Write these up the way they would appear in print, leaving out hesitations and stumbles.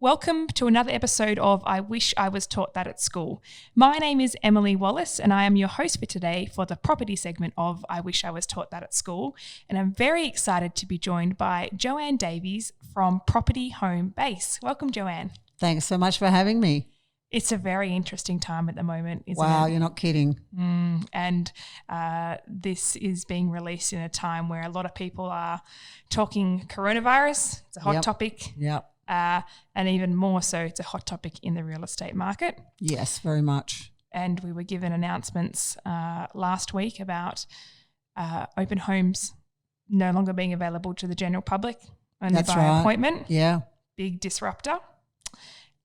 Welcome to another episode of I Wish I Was Taught That at School. My name is Emily Wallace and I am your host for today for the property segment of I Wish I Was Taught That at School. And I'm very excited to be joined by Jo-Anne Davies from Property Home Base. Welcome, Jo-Anne. Thanks so much for having me. It's a very interesting time at the moment, isn't it? Wow, you're not kidding. And this is being released in a time where a lot of people are talking coronavirus. It's a hot topic. Yep. And even more so, it's a hot topic in the real estate market. Yes, very much. And we were given announcements last week about open homes no longer being available to the general public, only by appointment. Yeah. Big disruptor,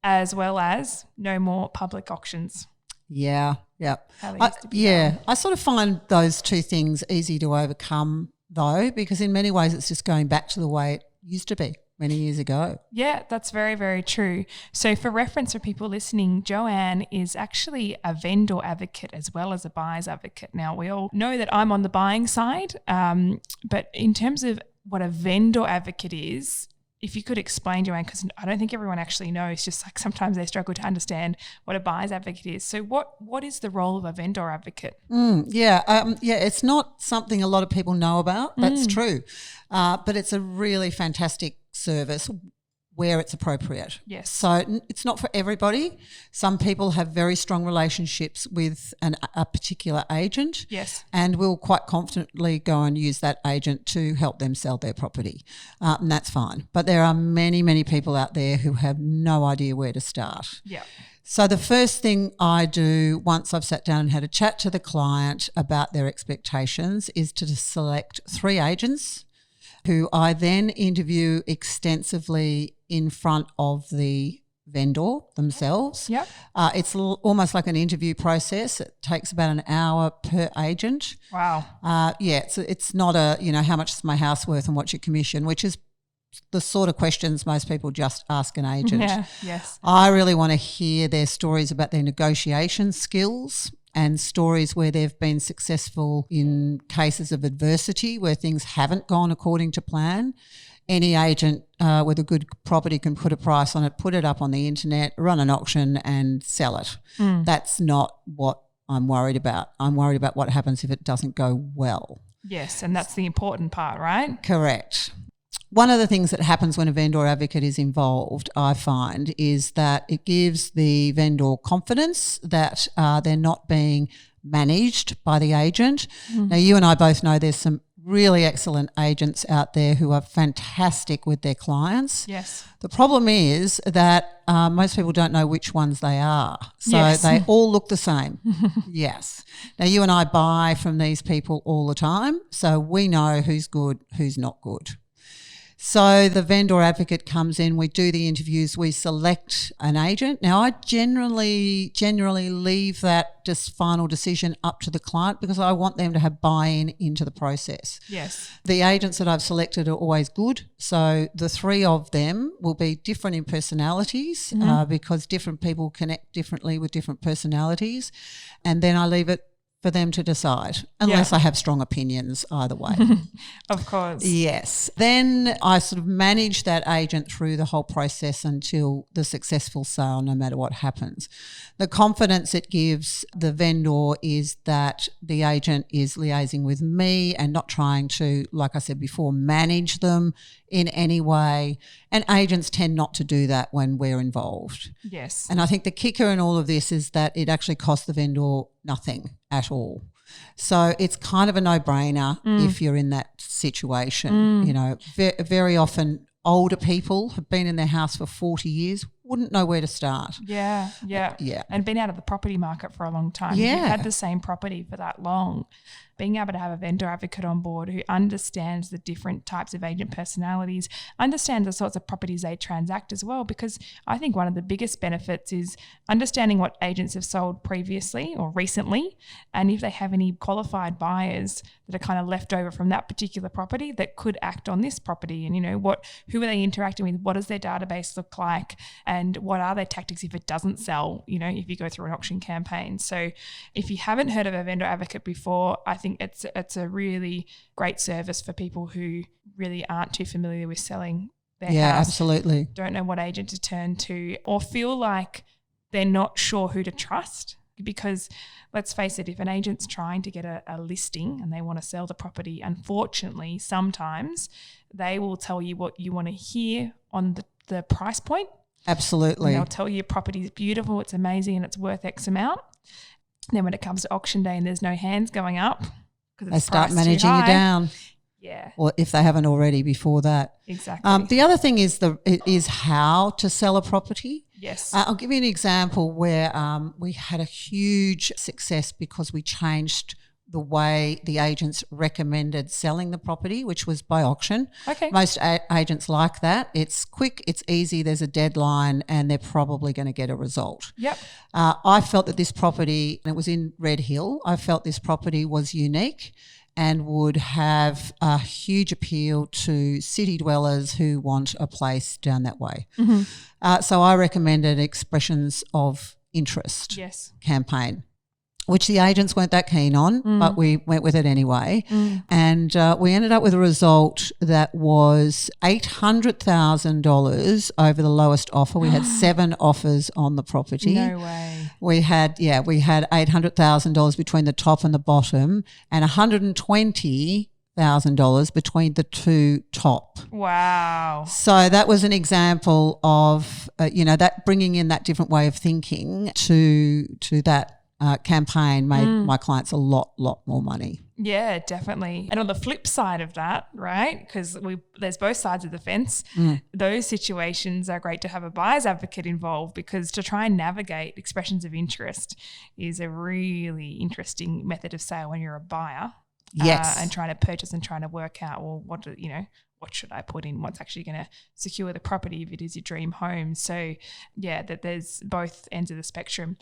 as well as no more public auctions. Yeah, yeah. Done. I sort of find those two things easy to overcome though, because in many ways it's just going back to the way it used to be many years ago. Yeah, that's very, very true. So for reference for people listening, Jo-Anne is actually a vendor advocate as well as a buyer's advocate. Now, we all know that I'm on the buying side, but in terms of what a vendor advocate is, if you could explain, Jo-Anne, because I don't think everyone actually knows, just like sometimes they struggle to understand what a buyer's advocate is. So what is the role of a vendor advocate? It's not something a lot of people know about. That's true. But it's a really fantastic service where it's appropriate. Yes. So it's not for everybody. Some people have very strong relationships with a particular agent. Yes. And will quite confidently go and use that agent to help them sell their property. And that's fine. But there are many, many people out there who have no idea where to start. Yeah. So the first thing I do once I've sat down and had a chat to the client about their expectations is to select 3 agents who I then interview extensively in front of the vendor themselves. Yep. It's almost like an interview process. It takes about an hour per agent. Wow. It's not how much is my house worth and what's your commission, which is the sort of questions most people just ask an agent. Yeah, yes. I really want to hear their stories about their negotiation skills and stories where they've been successful in cases of adversity where things haven't gone according to plan. Any agent with a good property can put a price on it, put it up on the internet, run an auction and sell it. That's not what I'm worried about. I'm worried about what happens if it doesn't go well. Yes, and that's the important part, right? Correct. One of the things that happens when a vendor advocate is involved, I find, is that it gives the vendor confidence that they're not being managed by the agent. Now, you and I both know there's some really excellent agents out there who are fantastic with their clients. Yes. The problem is that most people don't know which ones they are. So they all look the same. Yes. Now, you and I buy from these people all the time, so we know who's good, who's not good. So the vendor advocate comes in, we do the interviews, we select an agent. Now, I generally leave that just final decision up to the client because I want them to have buy-in into the process. Yes. The agents that I've selected are always good. So the 3 of them will be different in personalities because different people connect differently with different personalities. And then I leave it for them to decide, unless I have strong opinions either way. Of course. Yes. Then I sort of manage that agent through the whole process until the successful sale, no matter what happens. The confidence it gives the vendor is that the agent is liaising with me and not trying to, like I said before, manage them in any way. And agents tend not to do that when we're involved. Yes. And I think the kicker in all of this is that it actually costs the vendor nothing at all. So it's kind of a no-brainer if you're in that situation. You know, very often older people have been in their house for 40 years, wouldn't know where to start. Yeah. And been out of the property market for a long time. Yeah. You've had the same property for that long. Being able to have a vendor advocate on board who understands the different types of agent personalities, understands the sorts of properties they transact as well, because I think one of the biggest benefits is understanding what agents have sold previously or recently, and if they have any qualified buyers that are kind of left over from that particular property that could act on this property, and who are they interacting with, what does their database look like, and what are their tactics if it doesn't sell, if you go through an auction campaign. So if you haven't heard of a vendor advocate before, I think it's a really great service for people who really aren't too familiar with selling their Yeah, house, absolutely. don't know what agent to turn to, or feel like they're not sure who to trust. Because let's face it, if an agent's trying to get a listing and they want to sell the property, unfortunately, sometimes they will tell you what you want to hear on the price point. Absolutely. And they'll tell you your property is beautiful, it's amazing, and it's worth X amount. And then when it comes to auction day and there's no hands going up, because they start managing you down. Yeah. Or if they haven't already before that. Exactly. The other thing is how to sell a property. Yes. I'll give you an example where we had a huge success because we changed the way the agents recommended selling the property, which was by auction. Okay. Most agents like that. It's quick, it's easy, there's a deadline, and they're probably going to get a result. Yep. I felt that this property, and it was in Red Hill, I felt this property was unique and would have a huge appeal to city dwellers who want a place down that way. Mm-hmm. So I recommended Expressions of Interest campaign, which the agents weren't that keen on, but we went with it anyway. And we ended up with a result that was $800,000 over the lowest offer. We had 7 offers on the property. No way. We had $800,000 between the top and the bottom, and $120,000 between the 2 top. Wow. So that was an example of that bringing in that different way of thinking to that campaign made my clients a lot more money. Yeah, definitely. And on the flip side of that, right, because there's both sides of the fence, those situations are great to have a buyer's advocate involved, because to try and navigate expressions of interest is a really interesting method of sale when you're a buyer. Yes. And trying to purchase and trying to work out, well, what should I put in? What's actually going to secure the property if it is your dream home? So, yeah, that there's both ends of the spectrum.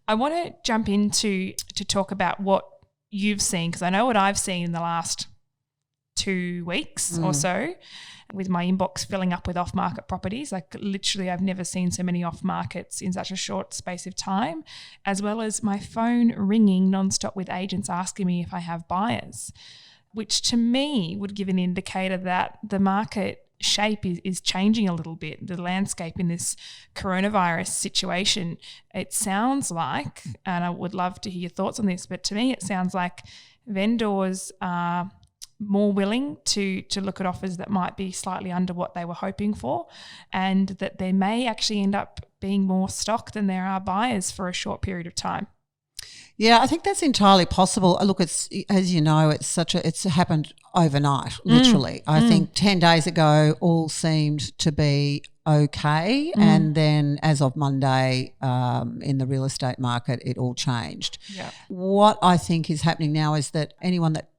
I want to jump into to talk about what you've seen, because I know what I've seen in the last 2 weeks or so, with my inbox filling up with off-market properties. Like literally I've never seen so many off-markets in such a short space of time, as well as my phone ringing nonstop with agents asking me if I have buyers, which to me would give an indicator that the market shape is changing a little bit. The landscape in this coronavirus situation, it sounds like, and I would love to hear your thoughts on this, but to me it sounds like vendors are more willing to look at offers that might be slightly under what they were hoping for, and that there may actually end up being more stock than there are buyers for a short period of time. Yeah, I think that's entirely possible. Look, it's, as you know, it's happened overnight, literally. I think 10 days ago all seemed to be okay, and then as of Monday in the real estate market, it all changed. Yeah. What I think is happening now is that anyone that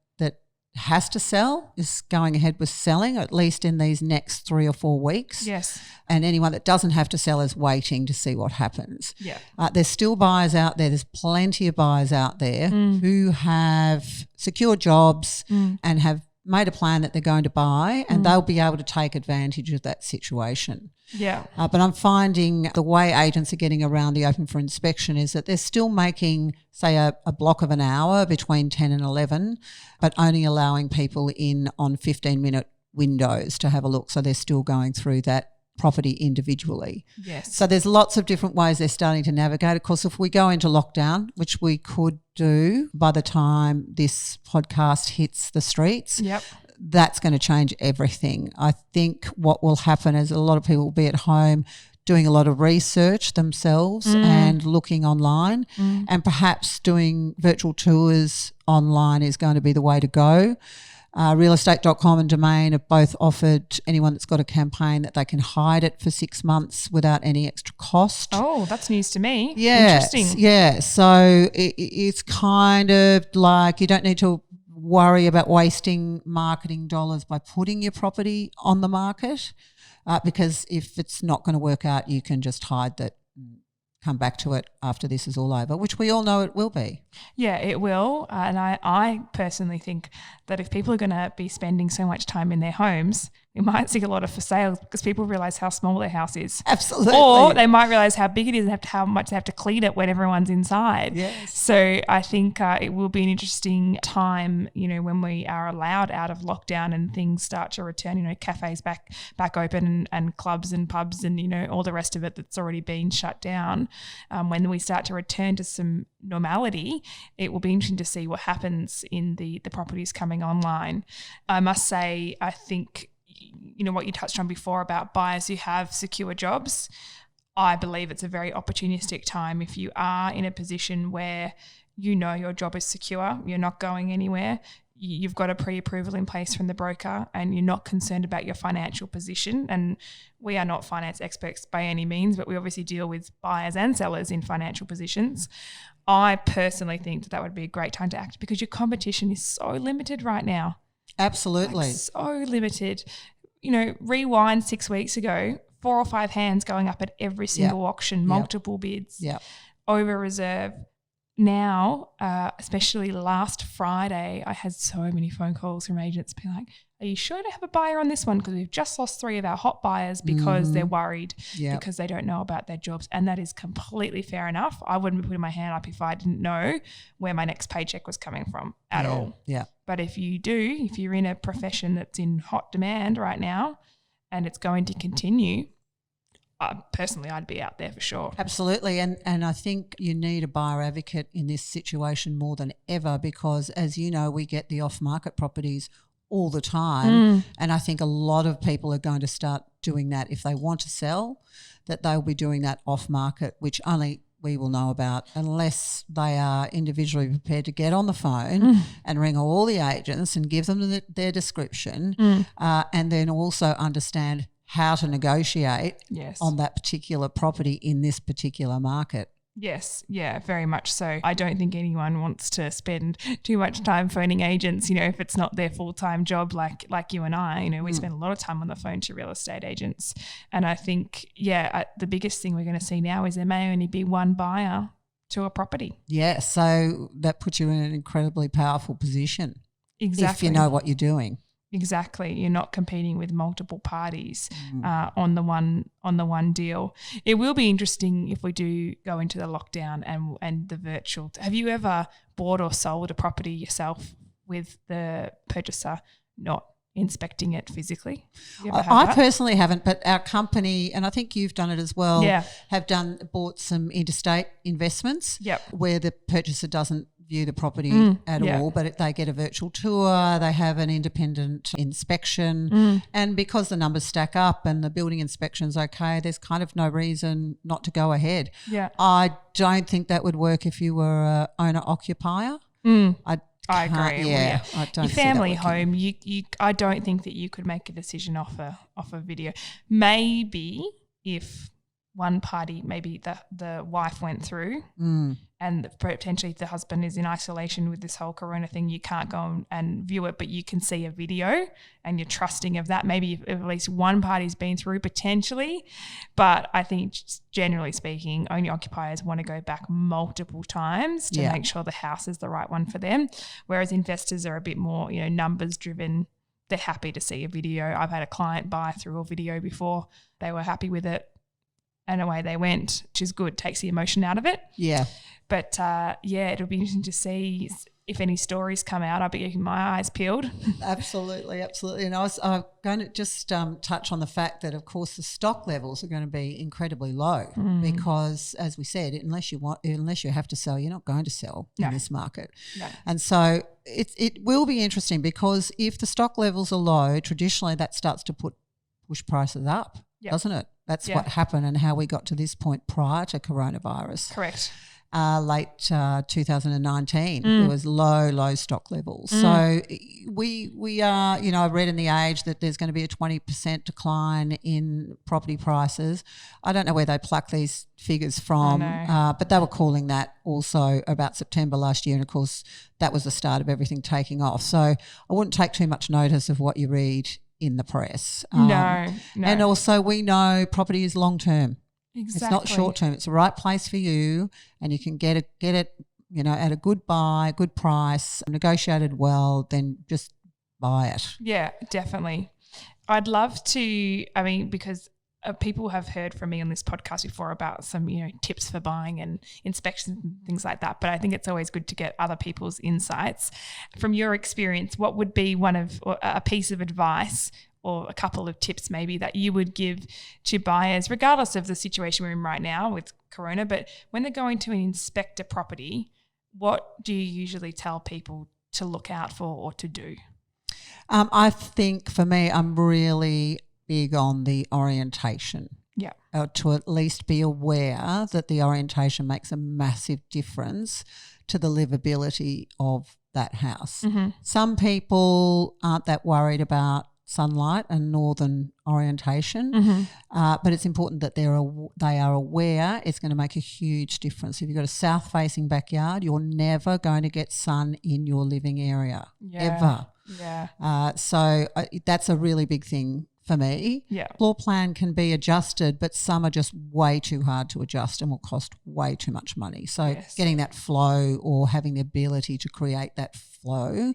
has to sell is going ahead with selling, at least in these next 3 or 4 weeks. Yes. And anyone that doesn't have to sell is waiting to see what happens. Yeah. There's still buyers out there. There's plenty of buyers out there who have secured jobs and have made a plan that they're going to buy, and they'll be able to take advantage of that situation. Yeah. But I'm finding the way agents are getting around the open for inspection is that they're still making, say, a block of an hour between 10 and 11, but only allowing people in on 15-minute windows to have a look. So they're still going through that property individually. Yes. So there's lots of different ways they're starting to navigate. Of course, if we go into lockdown, which we could do by the time this podcast hits the streets, that's going to change everything. I think what will happen is a lot of people will be at home doing a lot of research themselves and looking online, and perhaps doing virtual tours online is going to be the way to go. Realestate.com and Domain have both offered anyone that's got a campaign that they can hide it for 6 months without any extra cost. Oh, that's news to me. Yes, Interesting. Yeah, so it's kind of like you don't need to worry about wasting marketing dollars by putting your property on the market, because if it's not going to work out, you can just hide that, come back to it after this is all over, which we all know it will be. Yeah, it will. And I personally think that if people are going to be spending so much time in their homes, we might see a lot of for sales because people realise how small their house is. Absolutely. Or they might realise how big it is and how much they have to clean it when everyone's inside. Yes. So I think it will be an interesting time, when we are allowed out of lockdown and things start to return, cafes back open and clubs and pubs and, all the rest of it that's already been shut down. When we start to return to some normality, it will be interesting to see what happens in the properties coming online. I must say, I think, what you touched on before about buyers who have secure jobs, I believe it's a very opportunistic time. If you are in a position where your job is secure, you're not going anywhere, you've got a pre-approval in place from the broker and you're not concerned about your financial position. And we are not finance experts by any means, but we obviously deal with buyers and sellers in financial positions. I personally think that would be a great time to act because your competition is so limited right now. Absolutely. So limited. Rewind 6 weeks ago, 4 or 5 hands going up at every single auction, multiple bids, over reserve. Now, especially last Friday, I had so many phone calls from agents being like, are you sure to have a buyer on this one? Because we've just lost 3 of our hot buyers because they're worried because they don't know about their jobs. And that is completely fair enough. I wouldn't be putting my hand up if I didn't know where my next paycheck was coming from at all. Yeah. But if you're in a profession that's in hot demand right now and it's going to continue, personally, I'd be out there for sure. Absolutely. And I think you need a buyer advocate in this situation more than ever because, as you know, we get the off-market properties all the time. And I think a lot of people are going to start doing that if they want to sell, that they'll be doing that off-market, which only we will know about unless they are individually prepared to get on the phone and ring all the agents and give them their description and then also understand how to negotiate on that particular property in this particular market. Yes, yeah, very much so. I don't think anyone wants to spend too much time phoning agents, if it's not their full-time job like you and I. We spend a lot of time on the phone to real estate agents. And I think, the biggest thing we're going to see now is there may only be one buyer to a property. Yeah, so that puts you in an incredibly powerful position. Exactly. If you know what you're doing. Exactly. You're not competing with multiple parties on the one deal. It will be interesting if we do go into the lockdown and the virtual. Have you ever bought or sold a property yourself with the purchaser not inspecting it physically? I personally haven't, but our company, and I think you've done it as well, have bought some interstate investments where the purchaser doesn't view the property at all, but they get a virtual tour, they have an independent inspection, and because the numbers stack up and the building inspection's okay, there's kind of no reason not to go ahead. I don't think that would work if you were an owner-occupier. I agree. Yeah, I don't. Your family home, I don't think that you could make a decision off a video. Maybe if one party, maybe the wife went through and potentially the husband is in isolation with this whole corona thing, you can't go and view it, but you can see a video and you're trusting of that. Maybe if at least one party's been through potentially, but I think generally speaking, owner occupiers want to go back multiple times to make sure the house is the right one for them, whereas investors are a bit more, numbers driven. They're happy to see a video. I've had a client buy through a video before. They were happy with it. And away they went, which is good, takes the emotion out of it. Yeah. But, it'll be interesting to see if any stories come out. I'll be keeping my eyes peeled. Absolutely. And I was going to just touch on the fact that, of course, the stock levels are going to be incredibly low because, as we said, unless you have to sell, you're not going to sell in this market. No. And so it will be interesting because if the stock levels are low, traditionally that starts to push prices up, doesn't it? That's what happened and how we got to this point prior to coronavirus. Correct. Late 2019, there was low stock levels. So we are, I read in The Age that there's going to be a 20% decline in property prices. I don't know where they pluck these figures from, but they were calling that also about September last year. And, of course, that was the start of everything taking off. So I wouldn't take too much notice of what you read in the press. No. And also we know property is long term. Exactly. It's not short term. It's the right place for you and you can get it, at a good buy, good price, negotiated well, then just buy it. Yeah, definitely. I'd love to, because people have heard from me on this podcast before about some, tips for buying and inspections and things like that. But I think it's always good to get other people's insights. From your experience, what would be a piece of advice or a couple of tips maybe that you would give to buyers, regardless of the situation we're in right now with Corona, but when they're going to inspect a property, what do you usually tell people to look out for or to do? I think for me, I'm really big on the orientation. Yeah. To at least be aware that the orientation makes a massive difference to the livability of that house. Mm-hmm. Some people aren't that worried about sunlight and northern orientation, but it's important that they are aware. It's going to make a huge difference. If you've got a south-facing backyard, you're never going to get sun in your living area, ever. Yeah. So that's a really big thing for me. Yeah. Floor plan can be adjusted, but some are just way too hard to adjust and will cost way too much money. So getting that flow or having the ability to create that flow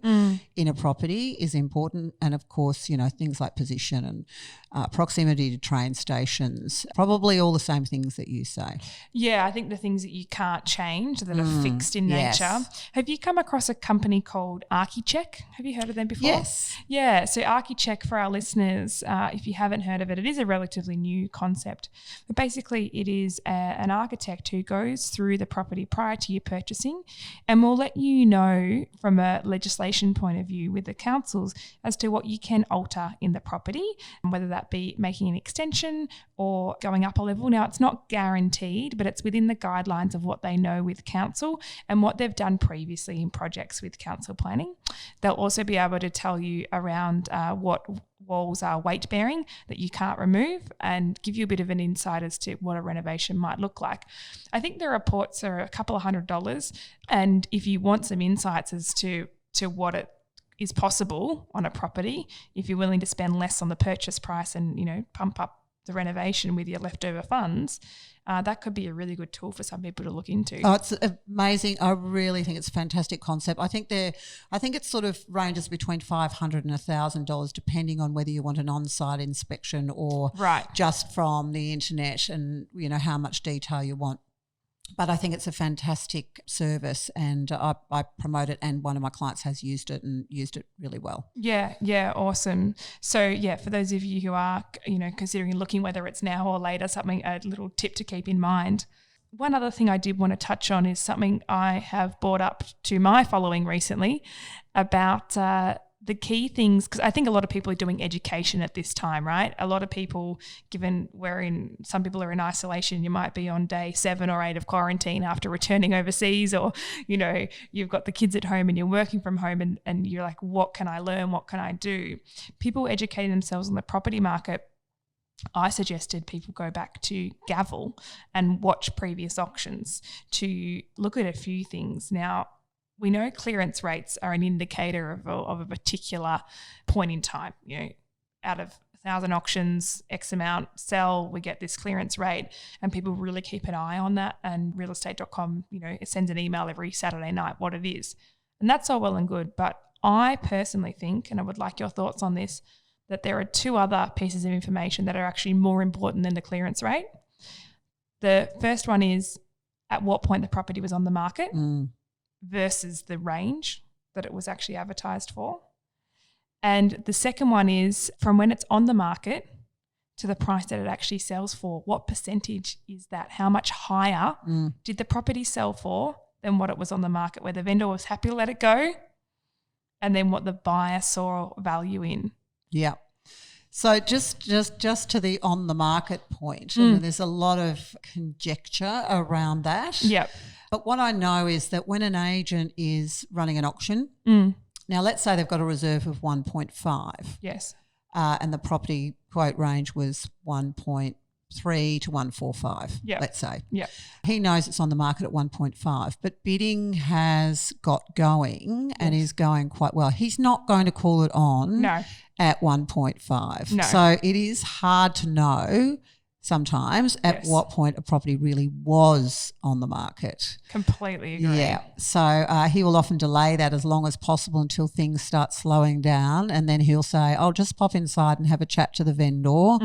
in a property is important. And of course, things like position and proximity to train stations, probably all the same things that you say. Yeah, I think the things that you can't change that are fixed in nature. Have you come across a company called ArchiCheck? Have you heard of them before? Yes. Yeah, so ArchiCheck, for our listeners, if you haven't heard of it, it is a relatively new concept. But basically it is an architect who goes through the property prior to you purchasing and will let you know from a legislation point of view with the councils as to what you can alter in the property, whether that be making an extension or going up a level. Now, it's not guaranteed, but it's within the guidelines of what they know with council and what they've done previously in projects with council planning. They'll also be able to tell you around what walls are weight bearing that you can't remove and give you a bit of an insight as to what a renovation might look like. I think the reports are a couple of $100, and if you want some insights as to what it is possible on a property, if you're willing to spend less on the purchase price and pump up the renovation with your leftover funds, that could be a really good tool for some people to look into. Oh, it's amazing. I really think it's a fantastic concept. I think it sort of ranges between $500 and $1,000 depending on whether you want an on-site inspection or just from the internet and how much detail you want. But I think it's a fantastic service, and I promote it, and one of my clients has used it and used it really well. Yeah, awesome. So, for those of you who are, considering looking whether it's now or later, a little tip to keep in mind. One other thing I did want to touch on is something I have brought up to my following recently about the key things, because I think a lot of people are doing education at this time, right? A lot of people, given some people are in isolation, you might be on day 7 or 8 of quarantine after returning overseas, or, you've got the kids at home and you're working from home and you're like, what can I learn? What can I do? People educating themselves on the property market. I suggested people go back to Gavel and watch previous auctions to look at a few things. Now, we know clearance rates are an indicator of a particular point in time. Out of 1,000 auctions, X amount sell, we get this clearance rate, and people really keep an eye on that. And realestate.com, it sends an email every Saturday night what it is. And that's all well and good. But I personally think, and I would like your thoughts on this, that there are 2 other pieces of information that are actually more important than the clearance rate. The first one is at what point the property was on the market. Versus the range that it was actually advertised for. And the second one is from when it's on the market to the price that it actually sells for. What percentage is that? How much higher did the property sell for than what it was on the market, where the vendor was happy to let it go, and then what the buyer saw value in? Yeah. So just to the on the market point, there's a lot of conjecture around that. Yep. But what I know is that when an agent is running an auction, now let's say they've got a reserve of 1.5. Yes. And the property quote range was 1.3 to 145, let's say. Yeah. He knows it's on the market at 1.5, but bidding has got going and is going quite well. He's not going to call it on at 1.5. No. So it is hard to know sometimes at what point a property really was on the market. Completely agree. Yeah. So he will often delay that as long as possible until things start slowing down, and then he'll say, I'll just pop inside and have a chat to the vendor,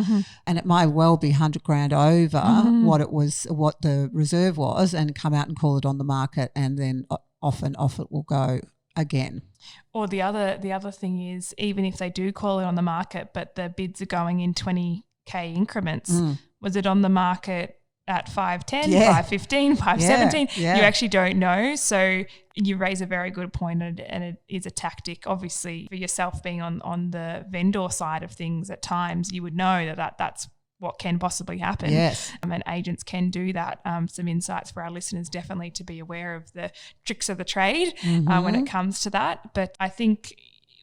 and it may well be 100 grand over what the reserve was, and come out and call it on the market, and then often off it will go again. Or the other thing is, even if they do call it on the market but the bids are going in 20k increments, was it on the market at 510, 515, 517? You actually don't know. So you raise a very good point, and it is a tactic. Obviously, for yourself being on the vendor side of things, at times you would know that's what can possibly happen. Yes. And agents can do that. Some insights for our listeners, definitely to be aware of the tricks of the trade when it comes to that. But I think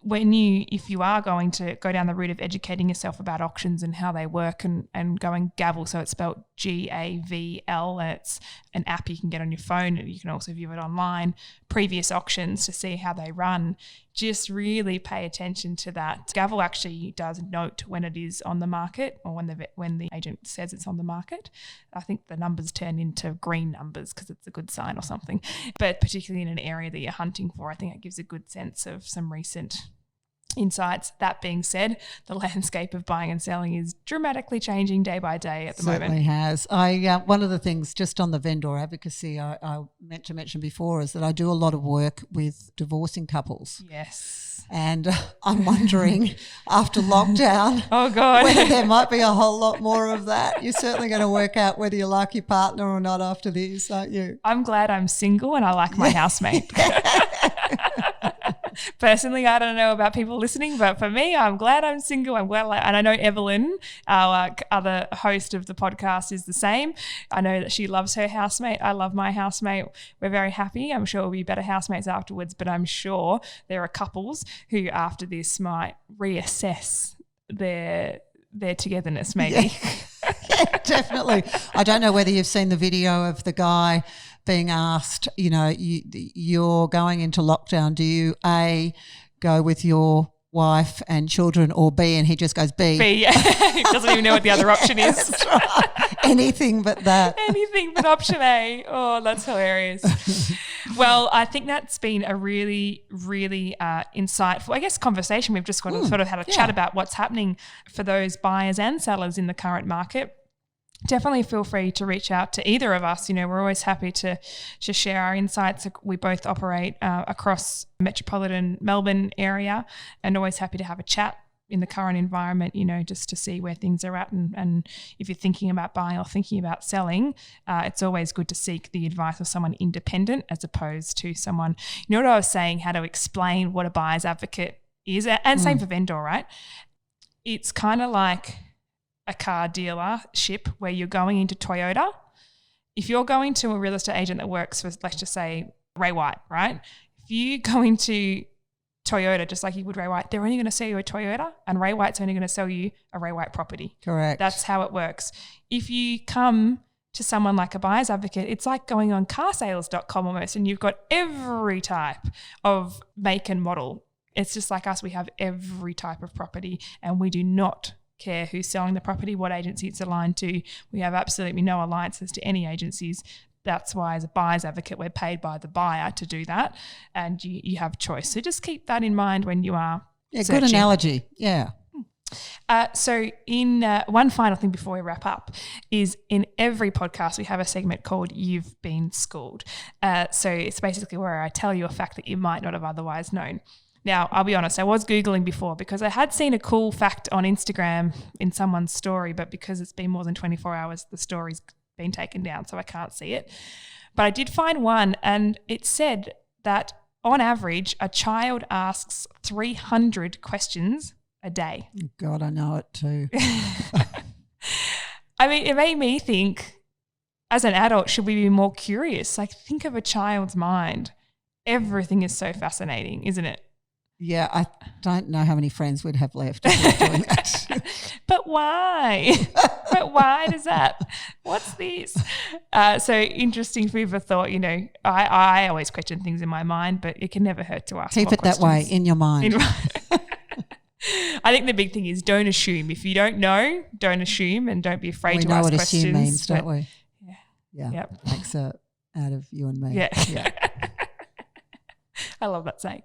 if you are going to go down the route of educating yourself about auctions and how they work, and going Gavel, so it's spelled GAVL, and it's an app you can get on your phone, and you can also view it online, previous auctions to see how they run, just really pay attention to that. Gavel actually does note when it is on the market, or when the agent says it's on the market. I think the numbers turn into green numbers because it's a good sign or something. But particularly in an area that you're hunting for, I think it gives a good sense of some recent insights. That being said, the landscape of buying and selling is dramatically changing day by day at the moment. Certainly has. One of the things just on the vendor advocacy I meant to mention before is that I do a lot of work with divorcing couples. Yes. And I'm wondering after lockdown, oh God, whether there might be a whole lot more of that. You're certainly going to work out whether you like your partner or not after this, aren't you? I'm glad I'm single and I like my housemate. Personally, I don't know about people listening, but for me, I'm glad I'm single. I'm glad, and I know Evelyn, our other host of the podcast, is the same. I know that she loves her housemate. I love my housemate. We're very happy. I'm sure we'll be better housemates afterwards, but I'm sure there are couples who after this might reassess their togetherness maybe. Yeah, definitely. I don't know whether you've seen the video of the guy being asked, you're going into lockdown. Do you A, go with your wife and children, or B? And he just goes B. B, yeah. He doesn't even know what the other option is. That's right. Anything but that. Anything but option A. Oh, that's hilarious. Well, I think that's been a really, really insightful, I guess, conversation. We've just got to sort of had a chat about what's happening for those buyers and sellers in the current market. Definitely feel free to reach out to either of us. We're always happy to share our insights. We both operate across metropolitan Melbourne area, and always happy to have a chat in the current environment, just to see where things are at. And if you're thinking about buying or thinking about selling, it's always good to seek the advice of someone independent as opposed to someone, what I was saying, how to explain what a buyer's advocate is, and same for vendor, right? It's kind of like a car dealership where you're going into Toyota. If you're going to a real estate agent that works for, let's just say, Ray White, right? If you go into Toyota just like you would Ray White, they're only going to sell you a Toyota, and Ray White's only going to sell you a Ray White property. Correct. That's how it works. If you come to someone like a buyer's advocate, it's like going on carsales.com almost, and you've got every type of make and model. It's just like us. We have every type of property, and we do not care who's selling the property, what agency it's aligned to. We have absolutely no alliances to any agencies. That's why as a buyer's advocate, we're paid by the buyer to do that, and you have choice. So just keep that in mind when you are searching. Good analogy. Yeah. So in one final thing before we wrap up is in every podcast we have a segment called You've Been Schooled. So it's basically where I tell you a fact that you might not have otherwise known. Now, I'll be honest, I was Googling before because I had seen a cool fact on Instagram in someone's story, but because it's been more than 24 hours, the story's been taken down, so I can't see it. But I did find one, and it said that on average, a child asks 300 questions a day. God, I know it too. I mean, it made me think, as an adult, should we be more curious? Like, think of a child's mind. Everything is so fascinating, isn't it? Yeah, I don't know how many friends we'd have left if we were doing that. But why? But why does that? What's this? So interesting food for thought. I always question things in my mind, but it can never hurt to ask. Keep it that way in your mind. I think the big thing is don't assume. If you don't know, don't assume, and don't be afraid to ask questions. We know what assume means, don't we? Yeah. Yep. Makes it out of you and me. Yeah. I love that saying.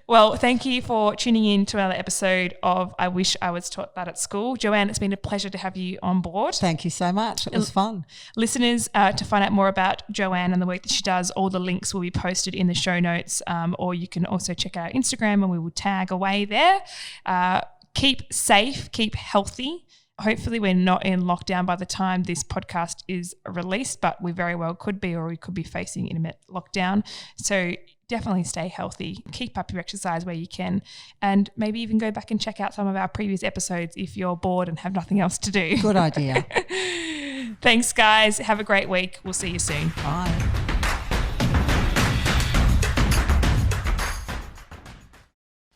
Well, thank you for tuning in to another episode of I Wish I Was Taught That at School. Jo-Anne, it's been a pleasure to have you on board. Thank you so much. It was fun. Listeners, to find out more about Jo-Anne and the work that she does, all the links will be posted in the show notes, or you can also check out our Instagram and we will tag away there. Keep safe, keep healthy. Hopefully we're not in lockdown by the time this podcast is released, but we very well could be, or we could be facing intermittent lockdown. So definitely stay healthy, keep up your exercise where you can, and maybe even go back and check out some of our previous episodes if you're bored and have nothing else to do. Good idea. Thanks, guys. Have a great week. We'll see you soon. Bye.